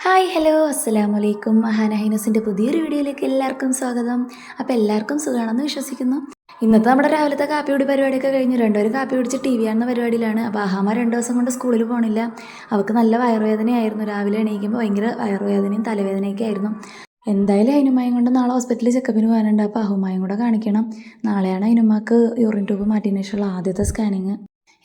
Hi hello അസ്സലാമു അലൈക്കും. അഹാന ഹൈനസിൻ്റെ പുതിയൊരു വീഡിയോയിലേക്ക് എല്ലാവർക്കും സ്വാഗതം. അപ്പോൾ എല്ലാവർക്കും സുഖമാണെന്ന് വിശ്വസിക്കുന്നു. ഇന്നത്തെ നമ്മുടെ രാവിലത്തെ കാപ്പി കുടി പരിപാടിയൊക്കെ കഴിഞ്ഞു. രണ്ടുപേരും കാപ്പി കുടിച്ച് ടി വി കാണുന്ന പരിപാടിയിലാണ്. അപ്പോൾ അഹാമ 2 ദിവസം കൊണ്ട് സ്കൂളിൽ പോകണില്ല. അവൾക്ക് നല്ല വയറുവേദനയായിരുന്നു. രാവിലെ എണീക്കുമ്പോൾ ഭയങ്കര വയറുവേദനയും തലവേദനയൊക്കെ ആയിരുന്നു. എന്തായാലും അതിനുമായും കൊണ്ട് നാളെ ഹോസ്പിറ്റലിൽ ചെക്കപ്പിന് പോകാനുണ്ട്. അപ്പോൾ അഹുമായും കൂടെ കാണിക്കണം. നാളെയാണ് അതിനുമാക്ക് യൂറിൻ ട്യൂബ് മാറ്റിയതിന് ശേഷമുള്ള ആദ്യത്തെ സ്കാനിങ്.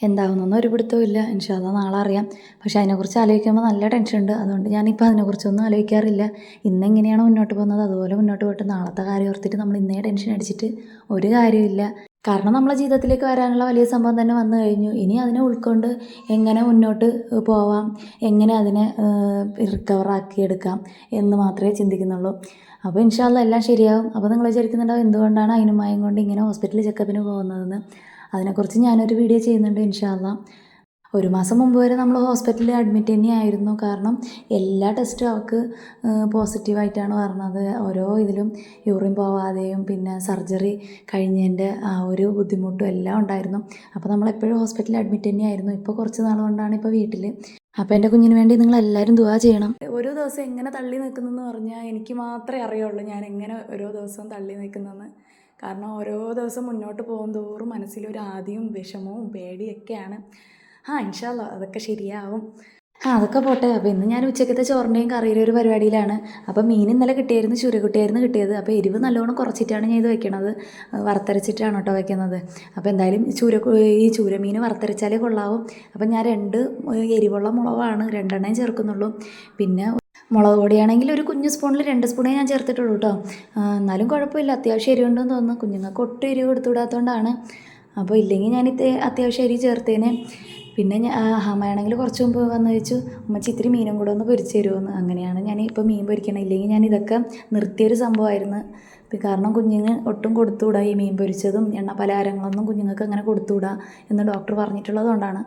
എന്താവുന്നൊന്നും ഒരു പിടുത്തവും ഇല്ല. ഇൻഷാ അല്ലാ നാളെ അറിയാം. പക്ഷേ അതിനെക്കുറിച്ച് ആലോചിക്കുമ്പോൾ നല്ല ടെൻഷനുണ്ട്. അതുകൊണ്ട് ഞാനിപ്പോൾ അതിനെക്കുറിച്ചൊന്നും ആലോചിക്കാറില്ല. ഇന്നെങ്ങനെയാണ് മുന്നോട്ട് പോകുന്നത് അതുപോലെ മുന്നോട്ട് പോയിട്ട് നാളത്തെ കാര്യം ഓർത്തിട്ട് നമ്മൾ ഇന്നേ ടെൻഷൻ അടിച്ചിട്ട് ഒരു കാര്യമില്ല. കാരണം നമ്മളെ ജീവിതത്തിലേക്ക് വരാനുള്ള വലിയ സംഭവം തന്നെ വന്നു കഴിഞ്ഞു. ഇനി അതിനെ ഉൾക്കൊണ്ട് എങ്ങനെ മുന്നോട്ട് പോവാം, എങ്ങനെ അതിനെ റിക്കവറാക്കിയെടുക്കാം എന്ന് മാത്രമേ ചിന്തിക്കുന്നുള്ളൂ. അപ്പോൾ ഇൻഷാ അല്ലാ എല്ലാം ശരിയാവും. അപ്പോൾ നിങ്ങൾ വിചാരിക്കുന്നുണ്ടാവും എന്തുകൊണ്ടാണ് അതിനുമായും കൊണ്ട് ഇങ്ങനെ ഹോസ്പിറ്റലിൽ ചെക്കപ്പിന് പോകുന്നതെന്ന്. അതിനെക്കുറിച്ച് ഞാനൊരു വീഡിയോ ചെയ്യുന്നുണ്ട് ഇൻഷാ അല്ലാ. 1 മാസം മുമ്പ് വരെ നമ്മൾ ഹോസ്പിറ്റലിൽ അഡ്മിറ്റ് തന്നെയായിരുന്നു. കാരണം എല്ലാ ടെസ്റ്റും അവൾക്ക് പോസിറ്റീവായിട്ടാണ് പറഞ്ഞത്. ഓരോ ഇതിലും യൂറിൻ പോവാതെയും പിന്നെ സർജറി കഴിഞ്ഞതിൻ്റെ ആ ഒരു ബുദ്ധിമുട്ടും എല്ലാം ഉണ്ടായിരുന്നു. അപ്പോൾ നമ്മളെപ്പോഴും ഹോസ്പിറ്റലിൽ അഡ്മിറ്റ് തന്നെയായിരുന്നു. ഇപ്പോൾ കുറച്ച് നാൾ കൊണ്ടാണ് ഇപ്പോൾ വീട്ടിൽ. അപ്പോൾ എൻ്റെ കുഞ്ഞിന് വേണ്ടി നിങ്ങളെല്ലാവരും ദുആ ചെയ്യണം. ഓരോ ദിവസം എങ്ങനെ തള്ളി നിൽക്കുന്നതെന്ന് പറഞ്ഞാൽ എനിക്ക് മാത്രമേ അറിയുള്ളൂ ഞാൻ എങ്ങനെ ഓരോ ദിവസവും തള്ളി നിൽക്കുന്നതെന്ന്. കാരണം ഓരോ ദിവസം മുന്നോട്ട് പോകും തോറും മനസ്സിലൊരു ആദിയും വിഷമവും പേടിയൊക്കെയാണ്. ഇൻഷാ അല്ലാ അതൊക്കെ ശരിയാവും. അതൊക്കെ പോട്ടെ. അപ്പോൾ ഇന്ന് ഞാൻ ഉച്ചക്കത്തെ ചോറിൻ്റെയും കറിയുടെ ഒരു പരിപാടിയിലാണ്. അപ്പോൾ മീൻ ഇന്നലെ കിട്ടിയായിരുന്നു, ചൂരക്കുട്ടിയായിരുന്നു കിട്ടിയത്. അപ്പോൾ എരിവ് നല്ലോണം കുറച്ചിട്ടാണ് ഞാൻ ഇത് വെക്കണത്. വറുത്തരച്ചിട്ടാണ് കേട്ടോ വെക്കുന്നത്. അപ്പോൾ എന്തായാലും ഈ ചൂരമീൻ വറുത്തരച്ചാലേ കൊള്ളാവും. അപ്പോൾ ഞാൻ 2 എരിവുള്ള മുളകാണ് 2 ചേർക്കുന്നുള്ളൂ. പിന്നെ മുളക് പൊടിയാണെങ്കിൽ ഒരു കുഞ്ഞു സ്പൂണിൽ 2 സ്പൂണേ ഞാൻ ചേർത്തിട്ടുള്ളൂ കേട്ടോ. എന്നാലും കുഴപ്പമില്ല, അത്യാവശ്യം എരിവുണ്ടെന്ന് തോന്നുന്നു. കുഞ്ഞുങ്ങൾക്ക് ഒട്ടും എരിവ് കൊടുത്തുവിടാത്തതുകൊണ്ടാണ്. അപ്പോൾ ഇല്ലെങ്കിൽ ഞാനിത് അത്യാവശ്യം എരിവ് ചേർത്തേനെ. പിന്നെ അമ്മയാണെങ്കിൽ കുറച്ച് മുമ്പ് വന്ന് ചോദിച്ചു ഉമ്മച്ചി ഇത്തിരി മീനും കൂടെ ഒന്ന് പൊരിച്ച് തരുമെന്ന്. അങ്ങനെയാണ് ഞാൻ ഇപ്പോൾ മീൻ പൊരിക്കണം. ഇല്ലെങ്കിൽ ഞാൻ ഇതൊക്കെ നിർത്തിയൊരു സംഭവമായിരുന്നു. കാരണം കുഞ്ഞിന് ഒട്ടും കൊടുത്തുവിടാ ഈ മീൻ പൊരിച്ചതും എണ്ണ പലഹാരങ്ങളൊന്നും കുഞ്ഞുങ്ങൾക്ക് അങ്ങനെ കൊടുത്തുവിടാ എന്ന് ഡോക്ടർ പറഞ്ഞിട്ടുള്ളത് കൊണ്ടാണ്.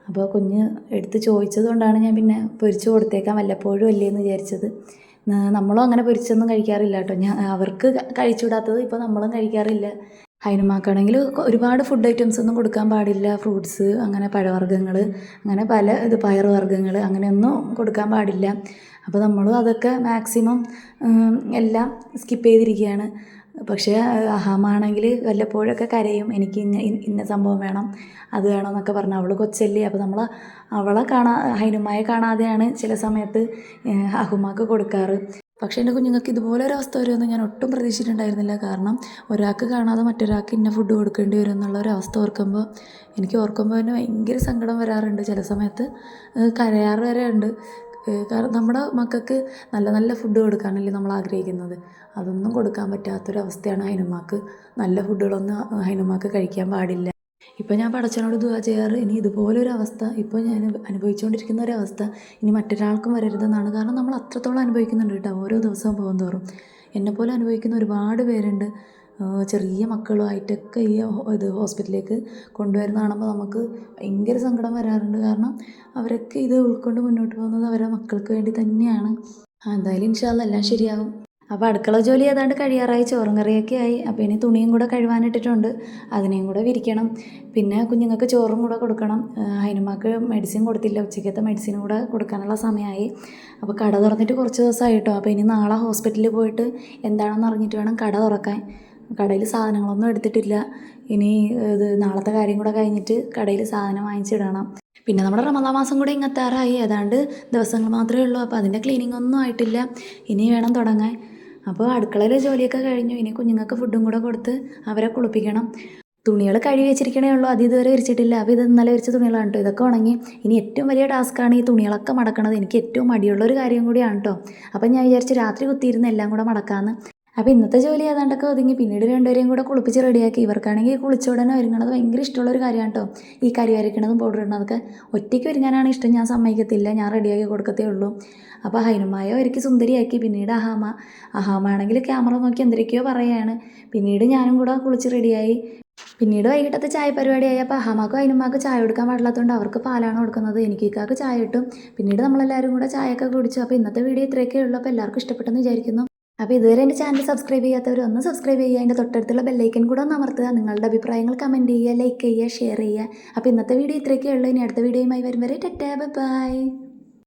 അപ്പോൾ കുഞ്ഞ് എടുത്ത് ചോദിച്ചത് കൊണ്ടാണ് ഞാൻ പിന്നെ പൊരിച്ച് കൊടുത്തേക്കാം വല്ലപ്പോഴും അല്ലേ എന്ന് വിചാരിച്ചത്. നമ്മളും അങ്ങനെ പൊരിച്ചൊന്നും കഴിക്കാറില്ല കേട്ടോ. അവർക്ക് കഴിച്ചുവിടാത്തത് ഇപ്പോൾ നമ്മളും കഴിക്കാറില്ല. ഹൈനുമാക്കാണെങ്കിൽ ഒരുപാട് ഫുഡ് ഐറ്റംസ് ഒന്നും കൊടുക്കാൻ പാടില്ല. ഫ്രൂട്ട്സ്, അങ്ങനെ പഴവർഗ്ഗങ്ങൾ, അങ്ങനെ പല പയറുവർഗ്ഗങ്ങൾ അങ്ങനെയൊന്നും കൊടുക്കാൻ പാടില്ല. അപ്പോൾ നമ്മളും അതൊക്കെ മാക്സിമം എല്ലാം സ്കിപ്പ് ചെയ്തിരിക്കുകയാണ്. പക്ഷേ അഹാമാണെങ്കിൽ വല്ലപ്പോഴൊക്കെ കരയും, എനിക്ക് ഇന്ന സംഭവം വേണം അത് വേണം എന്നൊക്കെ പറഞ്ഞ്. അവൾ കൊച്ചല്ലേ. അപ്പോൾ നമ്മൾ അവളെ ഹൈനുമായെ കാണാതെയാണ് ചില സമയത്ത് അഹുമാക്ക് കൊടുക്കാറ്. പക്ഷേ എൻ്റെ കുഞ്ഞുങ്ങൾക്ക് ഇതുപോലൊരവസ്ഥ വരുമെന്ന് ഞാൻ ഒട്ടും പ്രതീക്ഷിച്ചിട്ടുണ്ടായിരുന്നില്ല. കാരണം ഒരാൾക്ക് കാണാതെ മറ്റൊരാൾക്ക് ഇന്ന ഫുഡ് കൊടുക്കേണ്ടി വരും എന്നുള്ള ഒരു അവസ്ഥ എനിക്ക് ഓർക്കുമ്പോൾ തന്നെ ഭയങ്കര സങ്കടം വരാറുണ്ട്. ചില സമയത്ത് കരയാറ് വരെ ഉണ്ട്. കാരണം നമ്മുടെ മക്കൾക്ക് നല്ല നല്ല ഫുഡ് കൊടുക്കാനല്ലേ നമ്മൾ ആഗ്രഹിക്കുന്നത്. അതൊന്നും കൊടുക്കാൻ പറ്റാത്തൊരവസ്ഥയാണ് ഹൈനുമാക്ക്. നല്ല ഫുഡുകളൊന്നും ഹൈനുമാക്ക് കഴിക്കാൻ പാടില്ല. ഇപ്പോൾ ഞാൻ പടച്ചവനോട് ദുആ ചെയ്യാറ് ഇനി ഇതുപോലൊരവസ്ഥ ഇപ്പോൾ ഞാൻ അനുഭവിച്ചുകൊണ്ടിരിക്കുന്ന ഒരവസ്ഥ ഇനി മറ്റൊരാൾക്കും വരരുതെന്നാണ്. കാരണം നമ്മൾ അത്രത്തോളം അനുഭവിക്കുന്നുണ്ട് കേട്ടോ ഓരോ ദിവസവും പോകും തോറും. എന്നെപ്പോലെ അനുഭവിക്കുന്ന ഒരുപാട് പേരുണ്ട്. ചെറിയ മക്കളുമായിട്ടൊക്കെ ഈ ഹോസ്പിറ്റലിലേക്ക് കൊണ്ടുവരുന്ന കാണുമ്പോൾ നമുക്ക് ഭയങ്കര സങ്കടം വരാറുണ്ട്. കാരണം അവരൊക്കെ ഇത് ഉൾക്കൊണ്ട് മുന്നോട്ട് പോകുന്നത് അവരുടെ മക്കൾക്ക് വേണ്ടി തന്നെയാണ്. എന്തായാലും ഇൻഷാ അല്ലാ എല്ലാം ശരിയാവും. അപ്പോൾ അടുക്കള ജോലി ഏതാണ്ട് കഴിയാറായി, ചോറും കറിയൊക്കെ ആയി. അപ്പോൾ ഇനി തുണിയും കൂടെ കഴുകാനിട്ടിട്ടുണ്ട്, അതിനെയും കൂടെ വിരിക്കണം. പിന്നെ കുഞ്ഞുങ്ങൾക്ക് ചോറും കൂടെ കൊടുക്കണം. ഹൈനുമാക്ക് മെഡിസിൻ കൊടുത്തില്ല, ഉച്ചയ്ക്കത്തെ മെഡിസിനും കൂടെ കൊടുക്കാനുള്ള സമയമായി. അപ്പോൾ കട തുറന്നിട്ട് കുറച്ച് ദിവസമായി കേട്ടോ. അപ്പോൾ ഇനി നാളെ ഹോസ്പിറ്റലിൽ പോയിട്ട് എന്താണെന്ന് അറിഞ്ഞിട്ട് വേണം കട തുറക്കാൻ. കടയിൽ സാധനങ്ങളൊന്നും എടുത്തിട്ടില്ല. ഇനി നാളത്തെ കാര്യം കൂടെ കഴിഞ്ഞിട്ട് കടയിൽ സാധനം വാങ്ങിച്ചിടണം. പിന്നെ നമ്മുടെ റമദാൻ മാസം കൂടെ ഇങ്ങെത്താറായി, ഏതാണ്ട് ദിവസങ്ങൾ മാത്രമേ ഉള്ളൂ. അപ്പോൾ അതിൻ്റെ ക്ലീനിങ് ഒന്നും ആയിട്ടില്ല, ഇനി വേണം തുടങ്ങാൻ. അപ്പോൾ അടുക്കളയിലെ ജോലിയൊക്കെ കഴിഞ്ഞു. ഇനി കുഞ്ഞുങ്ങൾക്ക് ഫുഡും കൂടെ കൊടുത്ത് അവരെ കുളിപ്പിക്കണം. തുണികൾ കഴുകി വെച്ചിരിക്കണേ ഉള്ളൂ, അത് ഇതുവരെ വിരിച്ചിട്ടില്ല. അപ്പോൾ ഇത് ഇന്നലെ വിരിച്ച തുണികളാണ് കേട്ടോ. ഇതൊക്കെ ഉണങ്ങി. ഇനി ഏറ്റവും വലിയ ടാസ്ക്കാണ് ഈ തുണികളൊക്കെ മടക്കണത്. എനിക്ക് ഏറ്റവും മടിയുള്ളൊരു കാര്യം കൂടിയാണ് കേട്ടോ. അപ്പം ഞാൻ വിചാരിച്ച് രാത്രി കുത്തിയിരുന്ന് എല്ലാം കൂടെ മടക്കാമെന്ന്. അപ്പോൾ ഇന്നത്തെ ജോലി ഏതാണ്ടൊക്കെ ഒതുങ്ങി. പിന്നീട് 2 കൂടെ കുളിപ്പിച്ച് റെഡിയാക്കി. ഇവർക്കാണെങ്കിൽ കുളിച്ച ഉടനെ ഒരുങ്ങണത് ഭയങ്കര ഇഷ്ടമുള്ളൊരു കാര്യമാണ് കേട്ടോ. ഈ കരി വരയ്ക്കണതും പൗഡർ ഇടുന്നതൊക്കെ. ഒറ്റയ്ക്ക് ഒരുങ്ങാനാണ് ഇഷ്ടം, ഞാൻ സമ്മതിക്കത്തില്ല, ഞാൻ റെഡിയാക്കി കൊടുക്കത്തേ ഉള്ളൂ. അപ്പോൾ ഹൈനുമായ ഒരുക്കി സുന്ദരിയാക്കി. പിന്നീട് അഹാമ ആണെങ്കിൽ ക്യാമറ നോക്കി എന്തൊക്കെയോ പറയുകയാണ്. പിന്നീട് ഞാനും കൂടെ കുളിച്ച് റെഡിയായി. പിന്നീട് വൈകിട്ടത്തെ ചായ പരിപാടിയായി. അപ്പോൾ അഹാമാക്കും ഹൈനുമാക്കും ചായ കൊടുക്കാൻ പാടില്ലാത്തതുകൊണ്ട് അവർക്ക് പാലാണ് കൊടുക്കുന്നത്, എനിക്ക് ഇക്കാക്ക് ചായ ഇട്ടും. പിന്നീട് നമ്മളെല്ലാവരും കൂടെ ചായയൊക്കെ കുടിച്ചു. അപ്പോൾ ഇന്നത്തെ വീഡിയോ ഇത്രയൊക്കെ ഉള്ളൂ. അപ്പോൾ എല്ലാവർക്കും ഇഷ്ടപ്പെട്ടെന്ന് വിചാരിക്കുന്നു. അപ്പോൾ ഇതുവരെ എൻ്റെ ചാനൽ സബ്സ്ക്രൈബ് ചെയ്യാത്തവർ ഒന്ന് സബ്സ്ക്രൈബ് ചെയ്യുക. അതിൻ്റെ തൊട്ടടുത്തുള്ള ബെല്ലൈക്കൻ കൂടെ ഒന്ന് അമർത്തുക. നിങ്ങളുടെ അഭിപ്രായങ്ങൾ കമൻറ്റ് ചെയ്യുക, ലൈക്ക് ചെയ്യുക, ഷെയർ ചെയ്യുക. അപ്പോൾ ഇന്നത്തെ വീഡിയോ ഇത്രയൊക്കെ ഉള്ളൂ. ഇനി അടുത്ത വീഡിയോയുമായി വരും വരെ ടാറ്റാ ബൈ.